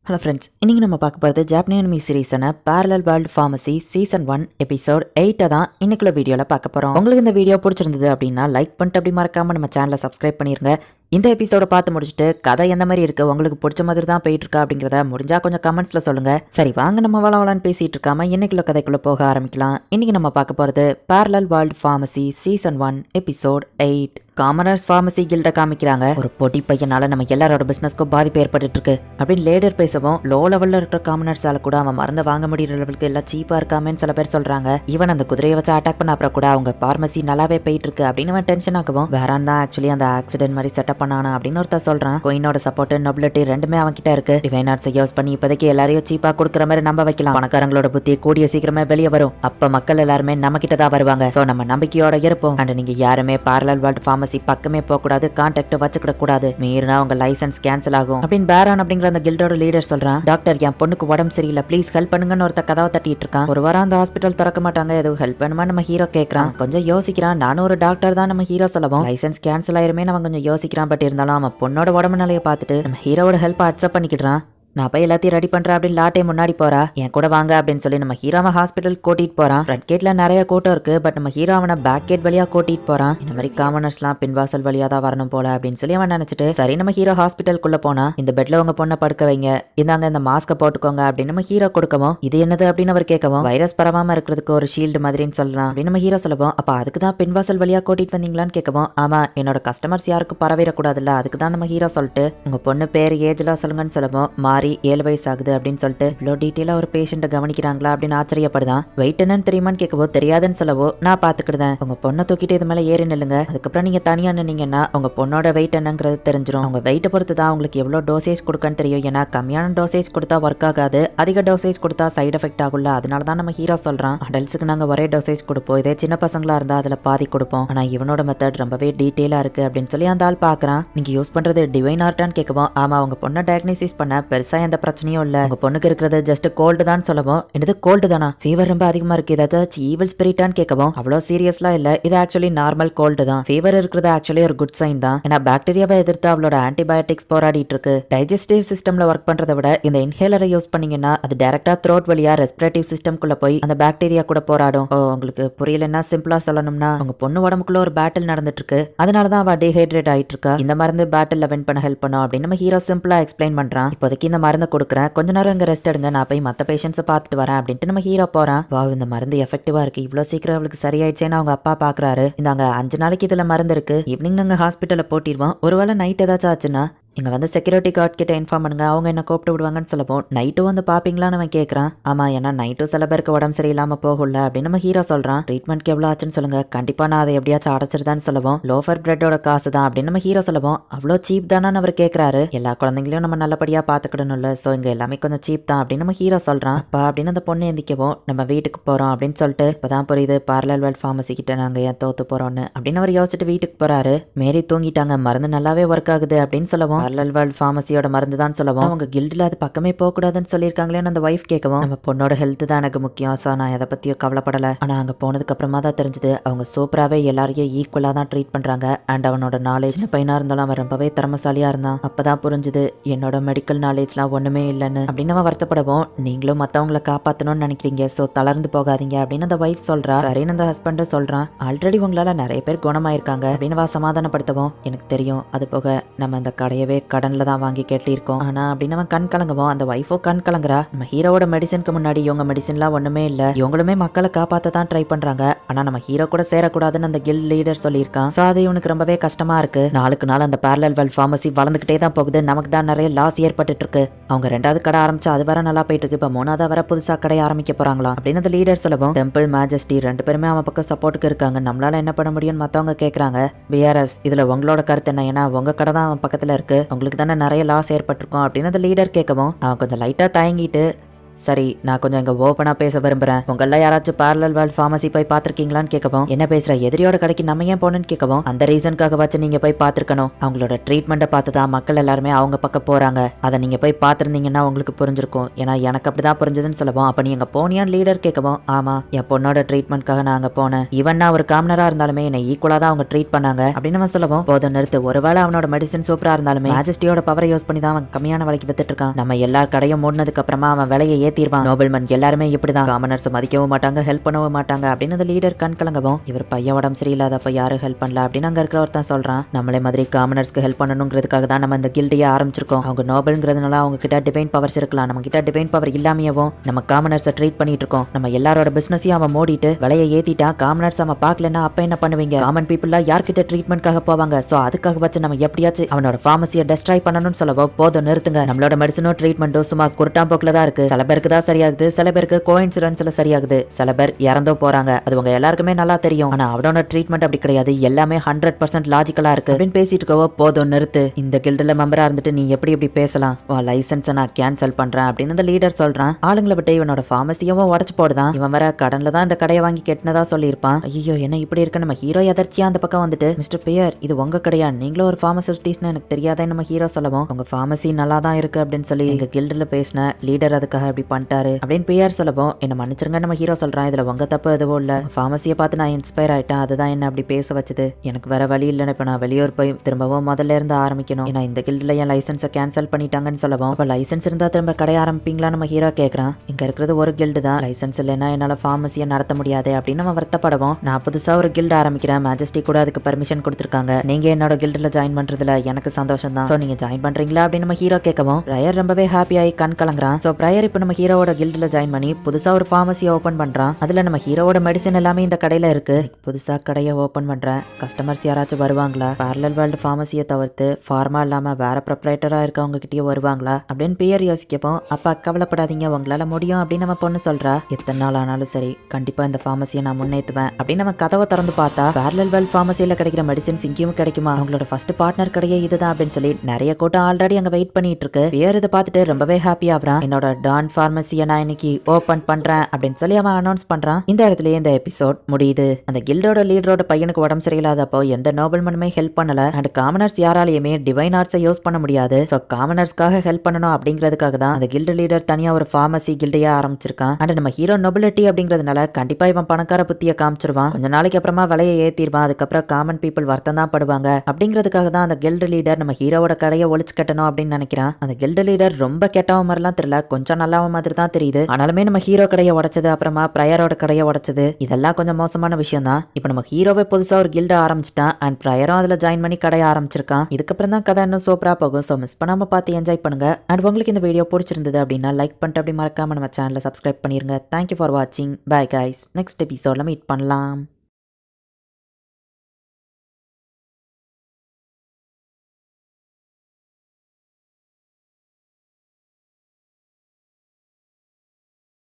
Hello friends, இன்னைக்கு நம்ம பார்க்க போகிறது ஜாப்பனீஸ் அனிமி சீரீஸான parallel world pharmacy season 1 episode 8 தான் இன்னைக்குள்ள வீடியோவில் பார்க்க போகிறோம். உங்களுக்கு இந்த வீடியோ பிடிச்சிருந்தது அப்படின்னா லைக் பண்ணிட்டு அப்படி மறக்காம நம்ம சேனலை சப்ஸ்கிரைப் பண்ணிருங்க. இந்த எபிசோட பார்த்து முடிச்சுட்டு கதை எந்த மாதிரி இருக்கு, உங்களுக்கு பிடிச்ச மாதிரி தான் போயிட்டு இருக்கா அப்படிங்கிறத முடிஞ்சா கொஞ்சம் கமெண்ட்ஸ்ல சொல்லுங்க. சரி வாங்க, நம்ம வளவலான்னு பேசிட்டு இருக்காம இன்னைக்குள்ள கதைக்குள்ள போக ஆரம்பிக்கலாம். இன்னைக்கு நம்ம பார்க்க போறது parallel world pharmacy season 1 episode 8. Commoners pharmacy கில்ட காமிக்கிறாங்க. ஒரு பொடி பையனால நம்ம எல்லாரோட பிசினஸ்க்கும் பாதிப்பு ஏற்பட்டு இருக்கு அப்படின்னு லேடர் பேசவும், லோ லெவல்ல இருக்கிற காமனர்ஸால கூட அவன் மருந்து வாங்க முடியற லெவலுக்கு எல்லாம் சீப்பா இருக்காமேன்னு சில பேர் சொல்றாங்க. ஈவன் அந்த குதிரையை வச்சு அட்டாக் பண்ண அப்புறம் கூட அவங்க பார்மசி நல்லாவே போயிட்டு இருக்கு அப்படின்னு அவன் டென்ஷன் ஆகவும், வேறான் தான் ஆக்சுவலி அந்த ஆக்சிடென்ட் மாதிரி செட்டப் பண்ணானா அப்படின்னு ஒருத்தர் சொல்றான். கோயினோட சப்போர்ட் நொபிலிட்டி ரெண்டுமே அவன் கிட்ட இருக்கு. டிவைன் ஆர்ட்ஸை யூஸ் பண்ணி இப்போதைக்கு எல்லாரையும் சீப்பா கொடுக்குற மாதிரி நம்ப வைக்கலாம். பணக்காரங்களோட புத்தி கூடிய சீக்கிரமே வெளியே வரும். அப்ப மக்கள் எல்லாருமே நம்ம கிட்ட தான் வருவாங்க. சோ நம்ம நம்பிக்கையோட இருப்போம். அண்ட் நீங்க யாருமே பேரலல் வேர்ல்ட் ஃபார்மசி பக்கமே போக கூடாது, கான்டாக்ட் வச்சுக்கிட கூடாது, மீறினா உங்க லைசன்ஸ் கேன்சல் ஆகும் அப்படின்னு பேரான் அப்படிங்கிற அந்த கில்டோட லீடர் சொல்றான். டாக்டர், என் பொண்ணுக்கு உடம்பு சரியில்லை, ப்ளீஸ் ஹெல்ப் பண்ணுங்கன்னு ஒருத்த கதவை தட்டிட்டு இருக்கான். ஒரு வாரம் அந்த ஹாஸ்பிட்டல் திறக்க மாட்டாங்க, எதுவும் ஹெல்ப் பண்ணுமா நம்ம ஹீரோ கேட்கறான். கொஞ்சம் யோசிக்கிறான். நானும் ஒரு டாக்டர் தான் நம்ம ஹீரோ சொல்லவும், லைசன்ஸ் கேன்சல் ஆயிருமே அவன் கொஞ்சம் யோசிக்கிறான். பட் இருந்தாலும் அவன் பொண்ணோட உடம்பு நிலையை பார்த்துட்டு நம்ம ஹீரோவோட ஹெல்ப் அக்செப்ட் பண்ணிக்கிட்டான். நான் போய் எல்லாத்தையும் ரெடி பண்றேன் அப்படின்னு லாட்டே முன்னாடி போறா. என் கூட வாங்க அப்படின்னு சொல்லி நம்ம ஹீரோவை ஹாஸ்பிட்டல் கூட்டிட்டு போறான். ஃப்ரண்ட் கேட்ல நிறைய கூட்டம் இருக்கு, பட் நம்ம ஹீரோ அவனை பேக் கேட் வழியா கூட்டிட்டு போறான். இந்த மாதிரி காமனர்ஸ்லாம் பின்வாசல் வழியா தான் வரணும் போல அப்படின்னு சொல்லி அவன் நினைச்சிட்டு, சரி நம்ம ஹீரோ ஹாஸ்பிட்டலுக்குள்ள போனா, இந்த பெட்ல உங்க பொண்ணை படுக்க வைங்க, இந்தாங்க இந்த மாஸ்க போட்டுக்கோங்க அப்படின்னு நம்ம ஹீரோ கொடுக்கவும், இது என்னது அப்படின்னு அவர் கேட்கவும், வைரஸ் பரவாம இருக்கிறதுக்கு ஒரு ஷீல்டு மாதிரின்னு சொல்லலாம் அப்படின்னு நம்ம ஹீரோ சொல்லவும், அப்ப அதுக்கு தான் பின்வாசல் வழியா கூட்டிட்டு வந்தீங்களான்னு கேட்கவும், ஆமா என்னோட கஸ்டமர்ஸ் யாருக்கும் பரவிடக்கூடாதுல்ல, அதுக்கு தான் நம்ம ஹீரோ சொல்லிட்டு, உங்க பொண்ணு பேர் ஏஜ்லாம் சொல்லுங்கன்னு சொல்லவும், மாறி 7 வயசு ஆகுது அப்படின்னு சொல்லிட்டு, இவ்வளோ டீட்டெயிலா ஒரு பேஷண்ட்டை கவனிக்கிறாங்களா அப்படின்னு ஆச்சரியப்படுதான். வெயிட் என்னன்னு தெரியுமான்னு கேட்கவோ, தெரியாதுன்னு சொல்லவோ, நான் பாத்துக்கிடுதேன், உங்க பொண்ணை தூக்கிட்டு இது மேல ஏறி நில்லுங்க, அதுக்கப்புறம் நீங்க தனியா நின்னீங்கன்னா உங்க பொண்ணோட வெயிட் என்னங்கிறது தெரிஞ்சிடும். உங்க வெயிட்டை பொறுத்து தான் உங்களுக்கு எவ்வளவு டோசேஜ் கொடுக்கன்னு தெரியும். ஏன்னா கம்மியான டோசேஜ் கொடுத்தா ஒர்க் ஆகாது, அதிக டோசேஜ் கொடுத்தா சைடு எஃபெக்ட் ஆகும்ல, அதனால தான் நம்ம ஹீரோ சொல்றான். அடல்ட்ஸுக்கு நாங்க ஒரே டோசேஜ் கொடுப்போம், இதே சின்ன பசங்களா இருந்தா அதுல பாதி கொடுப்போம், ஆனா இவனோட மெத்தட் ரொம்பவே டீட்டெயிலா இருக்கு அப்படின்னு சொல்லி அந்த ஆள் பாக்குறான். நீங்க யூஸ் பண்றது டிவைன் ஆர்ட்டான்னு கேட்கவும், ஆமா உங்க பொண்ணை டயக்னோசிஸ் பண்ண பெருசா எந்த பிரச்சனையும் இல்ல, உங்க பொண்ணுக்கு இருக்கிறது ஜஸ்ட் கோல்டு தான் சொல்லவும், என்னது கோல்டு தானா, ஃபீவர் ரொம்ப அதிகமா இருக்கு, ஏதாச்சும் ஈவில் ஸ்பிரிட்டான்னு கேட்கவும், அவ்வளவு சீரியஸ்லாம் இல்ல, இது ஆக்சுவலி நார்மல் கோல்டு தான். ஃபீவர் இருக்கிறது ஆக்சுவலி ஒரு குட் சைன் தான். ஏன்னா பாக்டீரியாவை எதிர்த்து அவளோட ஆன்டிபயோட்டிக்ஸ் போராடிட்டு இருக்கு. டைஜஸ்டிவ் சிஸ்டம்ல ஒர்க் பண்றதை விட இந்த இன்ஹேலரை யூஸ் பண்ணீங்கன்னா அது டைரக்டா த்ரோட் வழியா ரெஸ்பிரேட்டிவ் சிஸ்டம்குள்ள போய் அந்த பாக்டீரியா கூட போராடும். உங்களுக்கு புரியலன்னா சிம்பிளா சொல்லணும்னா, உங்க பொண்ணு உடம்புக்குள்ள ஒரு பேட்டில் நடந்துட்டு இருக்கு, அதனாலதான் அவ டீஹைட்ரேட் ஆயிட்டு இருக்கா, இந்த மருந்து பேட்டில் வின் பண்ண ஹெல்ப் பண்ணும் அப்படின்னு நம்ம ஹீரோ சிம்பிளா எக்ஸ்பிளைன் பண்றான். இப்போதைக்கு இந்த மருந்து கொடுக்குறேன், கொஞ்ச நேரம் இங்க ரெஸ்ட் எடுங்க, நான் போய் மற்ற பேஷண்ட்ஸை பார்த்துட்டு வரேன் அப்படின்ட்டு நம்ம ஹீரோ போறான். வாவ், இந்த மருந்து எஃபெக்டிவா இருக்கு, இவ்வளோ சீக்கிரம் அவளுக்கு சரியாயிடுச்சேன்னு அவங்க அப்பா பாக்குறாரு. இந்தாங்க 5 நாளைக்கு இதுல மருந்து இருக்கு, ஈவினிங் நாங்க ஹாஸ்பிட்டல்ல போட்டிடுவோம், ஒருவேளை நைட் ஏதாச்சும் ஆச்சுன்னா இங்க வந்து செக்யூரிட்டி கார்டு கிட்ட இன்ஃபார்ம் பண்ணுங்க, அவங்க என்ன கூப்பிட்டு விடுவாங்கன்னு சொல்லப்போம். நைட்டும் வந்து பாப்பீங்களான்னு அவன் கேட்கறான். ஆமா, ஏன்னா நைட்டும் சில பேருக்கு உடம்பு சரியில்லாம போகல அப்படின்னு நம்ம ஹீரோ சொல்றான். ட்ரீட்மெண்ட்க்கு எவ்வளவு ஆச்சுன்னு சொல்லுங்க, கண்டிப்பா நான் அதை எப்படியாச்சும் அடைச்சிருதான்னு சொல்லவும், லோஃபர் பிரெட்டோட காசு தான் அப்படின்னு நம்ம ஹீரோ சொல்லவும், அவ்வளோ சீப் தானு அவர் கேட்கறாரு. எல்லா குழந்தைங்களையும் நம்ம நல்லபடியா பாத்துக்கிடணும்ல, சோ இங்க எல்லாமே கொஞ்சம் சீப் தான் அப்படின்னு நம்ம ஹீரோ சொல்றான். அப்பா அப்படின்னு அந்த பொண்ணு எந்திக்கவும், நம்ம வீட்டுக்கு போறோம் அப்படின்னு சொல்லிட்டு, இப்பதான் புரியுது பேரலல் வேர்ல்ட் ஃபார்மசி கிட்ட நாங்க ஏன் தோத்து போறோம்னு அப்படின்னு அவர் யோசிச்சுட்டு வீட்டுக்கு போறாரு. மேரி தூங்கிட்டாங்க, மருந்து நல்லாவே ஒர்க் ஆகுது அப்படின்னு சொல்லவும், பேரலல் வேர்ல்ட் ஃபார்மசியோட மருந்து தான் சொல்லவும், அவங்க கில்ட்ல அது பக்கமே போக கூடாதுன்னு சொல்லியிருக்காங்களேன்னு அந்த வைஃப் கேட்கவும், நம்ம பொண்ணோட ஹெல்த் தான் எனக்கு முக்கியம், சோ நான் எதை பத்தியும் கவலைப்படல, ஆனா அங்க போனதுக்கு அப்புறமா தான் தெரிஞ்சது அவங்க சூப்பராவே எல்லாரையும் ஈக்குவலா தான் ட்ரீட் பண்றாங்க. அண்ட் அவனோட நாலேஜ் பையனா இருந்தாலும் அவன் ரொம்பவே திறமசாலியா இருந்தான். அப்பதான் புரிஞ்சுது என்னோட மெடிக்கல் நாலேஜ்லாம் ஒண்ணுமே இல்லைன்னு அப்படின்னு அவன் வருத்தப்படவும், நீங்களும் மத்தவங்களை காப்பாத்தணும்னு நினைக்கிறீங்க, சோ தளர்ந்து போகாதீங்க அப்படின்னு அந்த வைஃப் சொல்றா. சரின்னு அந்த ஹஸ்பண்டும் சொல்றான், ஆல்ரெடி உங்களால நிறைய பேர் குணமாயிருக்காங்க அப்படின்னு சமாதானப்படுத்தவும், எனக்கு தெரியும், அது போக நம்ம இந்த கடையவே கடன்ல தான் வாங்கி கேட்டிருக்கோம், ஆனா அப்படின்னு அவன் கண் கலங்கவும் அந்த வைஃபோ கண் கலங்குறா. நம்ம ஹீரோவோட மெடிசனுக்கு முன்னாடி இவங்க மெடிசன்லாம் ஒண்ணுமே இல்ல, இவங்களுமே மக்களை காப்பாத்த தான் ட்ரை பண்றாங்க, ஆனா நம்ம ஹீரோ கூட சேரக்கூடாதுன்னு அந்த கில்ட் லீடர் சொல்லியிருக்கான். சோ அது இவனுக்கு ரொம்பவே கஷ்டமா இருக்கு. நாளுக்கு நாள் அந்த பேரலல் வேர்ல்ட் ஃபார்மசி வளர்ந்துகிட்டே தான் போகுது, நமக்கு தான் நிறைய லாஸ் ஏற்பட்டு இருக்கு. அவங்க 2வது கடை ஆரம்பிச்சு அது வர நல்லா போயிட்டு இருக்கு, இப்ப 3வது வர புதுசா கடை ஆரம்பிக்க போறாங்களாம் அப்படின்னு அந்த லீடர் சொல்லவும், டெம்பிள் மேஜஸ்டி 2 பேருமே அவன் பக்கம் சப்போர்ட்டுக்கு இருக்காங்க. நம்மளால என்ன பண்ண முடியும்னு மத்தவங்க கேக்குறாங்க. பிஆர்எஸ் இதுல உங்களோட கருத்து என்ன, ஏன்னா உங்க கடை தான் அவன் பக்கத்துல இருக்கு, உங்களுக்கு தானே நிறைய லாஸ் ஏற்பட்டிருக்கும் அப்படின்னு அந்த லீடர் கேட்கவும், அவன் கொஞ்சம் லைட்டா தயங்கிட்டு, சரி நான் கொஞ்சம் இங்க ஓப்பனா பேச விரும்புறேன். உங்கள யாராச்சும் parallel world pharmacy போய் பாத்திருக்கீங்களான்னு கேட்கவும், என்ன பேசுற எதிரியோட கடைக்கு நம்ம ஏன் போனோம்னு கேட்கவும், அந்த ரீசனுக்காகவாச்சும் நீங்க போய் பாத்திருக்கணும். அவங்களோட ட்ரீட்மெண்ட்டை பார்த்து தான் மக்கள் எல்லாருமே அவங்க பக்கம் போறாங்க. அதை நீங்க போய் பார்த்திருந்தீங்கன்னா உங்களுக்கு புரிஞ்சிருக்கும். ஏன்னா எனக்கு அப்படிதான் புரிஞ்சதுன்னு சொல்லவும், அப்ப நீ அங்க போனியான்னு லீடர் கேட்கவும், ஆமா என் பொண்ணோட ட்ரீட்மெண்ட்காக நான் அங்க போனேன். ஈவன் நான் ஒரு காமனரா இருந்தாலுமே என்னை ஈக்குவலா தான் அவங்க ட்ரீட் பண்ணாங்க அப்படின்னு அவன் சொல்லவும், போதும் நிறுத்து. ஒருவேளை அவனோட மெடிசன் சூப்பரா இருந்தாலுமே மேஜஸ்டியோட பவரை யூஸ் பண்ணி தான் அவன் கம்மியான விலைக்கு வித்துட்டு இருக்கான். நம்ம எல்லார் கடையும் மூடினதுக்கு அப்புறமா அவன் விலையை ஏத்திடுவான். நோபல்மன் எல்லாருமே இப்படிதான், காமனர்ஸ் மதிக்கவும் மாட்டாங்க, ஹெல்ப் பண்ணவும் மாட்டாங்க அப்படின்னு அந்த லீடர் கண் கலங்கவும், இவர் பையன் உடம்பு சரியில்லாதப்ப யாரும் ஹெல்ப் பண்ணல அப்படின்னு அங்க இருக்கிற ஒருத்தன் சொல்றான். நம்மளே மாதிரி காமனர்ஸ்க்கு ஹெல்ப் பண்ணணுங்கிறதுக்காக தான் நம்ம இந்த கில்டியை ஆரம்பிச்சிருக்கோம். அவங்க நோபல்ங்கிறதுனால அவங்க கிட்ட டிவைன் பவர்ஸ் இருக்கலாம், நம்ம கிட்ட டிவைன் பவர் இல்லாமையவும் நம்ம காமனர்ஸை ட்ரீட் பண்ணிட்டு இருக்கோம். நம்ம எல்லாரோட பிசினஸையும் அவன் மூடிட்டு விலையை ஏத்திட்டா காமனர்ஸ் அவன் பார்க்கலன்னா அப்ப என்ன பண்ணுவீங்க? காமன் பீப்புள்லாம் யார்கிட்ட ட்ரீட்மெண்ட்காக போவாங்க. சோ அதுக்காக வச்சு நம்ம எப்படியாச்சும் அவனோட ஃபார்மசியை டெஸ்ட்ராய் பண்ணணும்னு சொல்லவோ, போதும் நிறுத்துங்க. நம்மளோட மெடிசனோ ட்ரீட்மெண்ட்டோ சும்மா குருட்டாம்போக்கில் தான் இருக்கு. சில பேருக்கு தான் சரியாகுது, சில பேருக்கு கோஇன்சிடென்ஸ்ல சரியாகுது, சில பேர் இறந்தோ போறாங்க. அது உங்க எல்லாருக்குமே நல்லா தெரியும். ஆனா அவனோட ட்ரீட்மெண்ட் அப்படி கிடையாது, எல்லாமே 100% லாஜிக்கலா இருக்கு அப்படின்னு பேசிட்டு இருக்கவோ, போதும் நிறுத்து. இந்த கில்டுல மெம்பரா இருந்துட்டு நீ எப்படி இப்படி பேசலாம்? லைசன்ஸை நான் கேன்சல் பண்றேன் அப்படின்னு இந்த லீடர் சொல்றான். ஆளுங்களை விட்டு இவனோட ஃபார்மசியவும் உடச்சு போடுதான். இவன் வர கடன்ல தான் இந்த கடையை வாங்கி கெட்டினதா சொல்லியிருப்பான். ஐயோ என்ன இப்படி இருக்கு? நம்ம ஹீரோ எதர்ச்சியா அந்த பக்கம் வந்துட்டு, மிஸ்டர் பியர் இது உங்க கடையா? நீங்களும் ஒரு ஃபார்மசிஸ்ட்னு எனக்கு தெரியாதே நம்ம ஹீரோ சொல்லவும், உங்க ஃபார்மசி நல்லா தான் இருக்கு அப்படின்னு சொல்லி எங்க கில்டுல பேசின லீடர் அதுக்காக இப்படி பண்ணிட்டாரு அப்படின்னு பியர் சொல்லவும், என்ன மன்னிச்சிருங்க நம்ம ஹீரோ சொல்றான். இதுல உங்க தப்பு எதுவும் இல்ல, ஃபார்மசியை பார்த்து நான் இன்ஸ்பயர் ஆயிட்டேன், அதுதான் என்ன அப்படி பேச வச்சது. எனக்கு வேற வழி இல்லைன்னு இப்ப நான் வெளியூர் போய் திரும்பவும் முதல்ல இருந்து ஆரம்பிக்கணும். ஏன்னா இந்த கில்டுல என் லைசன்ஸை கேன்சல் பண்ணிட்டாங்கன்னு சொல்லவும், அப்ப லைசன்ஸ் இருந்தா திரும்ப கடை ஆரம்பிப்பீங்களா நம்ம ஹீரோ கேட்கறான். இங்க இருக்கிறது ஒரு கில்டு தான், லைசன்ஸ் இல்லைன்னா என்னால ஃபார்மசியை நடத்த முடியாது அப்படின்னு நம்ம வருத்தப்படவும், நான் புதுசா ஒரு கில்டு ஆரம்பிக்கிறேன், மேஜஸ்டி கூட அதுக்கு பர்மிஷன் கொடுத்துருக்காங்க, நீங்க என்னோட கில்டுல ஜாயின் பண்றதுல எனக்கு சந்தோஷம் தான், சோ நீங்க ஜாயின் பண்றீங்களா அப்படின்னு நம்ம ஹீரோ கேட்கவும், பிரயர் ரொம்பவே ஹாப்பியாகி கண் கலங்குறான். சோ பிரயர் இப்ப நம்ம ஹீரோவோட கில்டுல ஜாயின் பண்ணி புதுசா ஒரு ஃபார்மசியை ஓபன் பண்றான். அதுல நம்ம ஹீரோவோட மெடிசன் எல்லாமே இந்த கடையில இருக்கு. புதுசா கடையை ஓபன் பண்றேன், கஸ்டமர்ஸ் யாராச்சும் வருவாங்களா? parallel world ஃபார்மசியை தவிர்த்து ஃபார்மா இல்லாம வேற ப்ரொப்ரைட்டரா இருக்கவங்க கிட்டயே வருவாங்களா அப்படின்னு பேர் யோசிக்கப்போ, அப்பா கவலைப்படாதீங்க உங்களால முடியும் அப்படின்னு நம்ம பொண்ணு சொல்றா. எத்தனை நாள் ஆனாலும் சரி கண்டிப்பா இந்த ஃபார்மசியை நான் முன்னேற்றுவேன் அப்படின்னு நம்ம கதவை திறந்து பார்த்தா, parallel world ஃபார்மசியில கிடைக்கிற மெடிசின்ஸ் இங்கேயும் கிடைக்குமா? அவங்களோட ஃபர்ஸ்ட் பார்ட்னர் கடையே இதுதான் அப்படின்னு சொல்லி நிறைய கூட்டம் ஆல்ரெடி அங்க வெயிட் பண்ணிட்டு இருக்கு. பேர் இதை பார்த்துட்டு ரொம்பவே ஹாப்பி ஆகுறான். என்னோட டான் ஃபார்மசியை நான் இன்னைக்கு ஓபன் பண்றேன் அப்படின்னு சொல்லி அவன் அனௌன்ஸ் பண்றான். இந்த இடத்துல இந்த எபிசோட் முடியுது. அந்த கில்டோட லீடரோட பையனுக்கு உடம்பு சரியில்லாதப்போ எந்த நோபல்மனுமே ஹெல்ப் பண்ணல. அண்ட் காமனர்ஸ் யாராலையுமே டிவைன் ஆர்ட்ஸை யூஸ் பண்ண முடியாது. சோ காமனர்ஸ்க்காக ஹெல்ப் பண்ணணும் அப்படிங்கிறதுக்காக தான் அந்த கில்டு லீடர் தனியா ஒரு ஃபார்மசி கில்டையா ஆரம்பிச்சிருக்கான். அண்ட் நம்ம ஹீரோ நொபிலிட்டி அப்படிங்கிறதுனால கண்டிப்பா இவன் பணக்கார புத்திய காமிச்சிருவான். கொஞ்ச நாளைக்கு அப்புறமா விலையை ஏத்திடுவான். அதுக்கப்புறம் காமன் பீப்புள் வருத்தம் தான் படுவாங்க. அப்படிங்கிறதுக்காக தான் அந்த கில்டு லீடர் நம்ம ஹீரோவோட கடையை ஒழிச்சு கட்டணும் அப்படின்னு நினைக்கிறான். அந்த கில்டு லீடர் ரொம்ப கெட்டவ மாதிரிலாம் தெரியல, கொஞ்சம் நல்லவ மாதிரி தான் தெரியுது. ஆனாலுமே நம்ம ஹீரோ கடையை உடைச்சது, அப்புறமா பிரயரோட கடையை உடைச்சது, இதெல்லாம் கொஞ்சம் மோசமான விஷயம் தான். இப்போ நம்ம ஹீரோவை புதுசா ஒரு கில்டு ஆரம்பிச்சிட்டான். அண்ட் பிரயரும் அதுல ஜாயின் பண்ணி கடையை ஆரம்பிச்சிருக்கான். இதுக்கப்புறம் தான் கதை இன்னும் சூப்பரா போகும். ஸோ மிஸ் பண்ணாம பார்த்து என்ஜாய் பண்ணுங்க. அண்ட் உங்களுக்கு இந்த வீடியோ பிடிச்சிருந்தது அப்படின்னா லைக் பண்ணிட்டு அப்படி மறக்காம நம்ம சேனலை சப்ஸ்கிரைப் பண்ணிருங்க. தேங்க்யூ ஃபார் வாட்சிங். பை கைஸ், நெக்ஸ்ட் எபிசோட்ல மீட் பண்ணலாம்.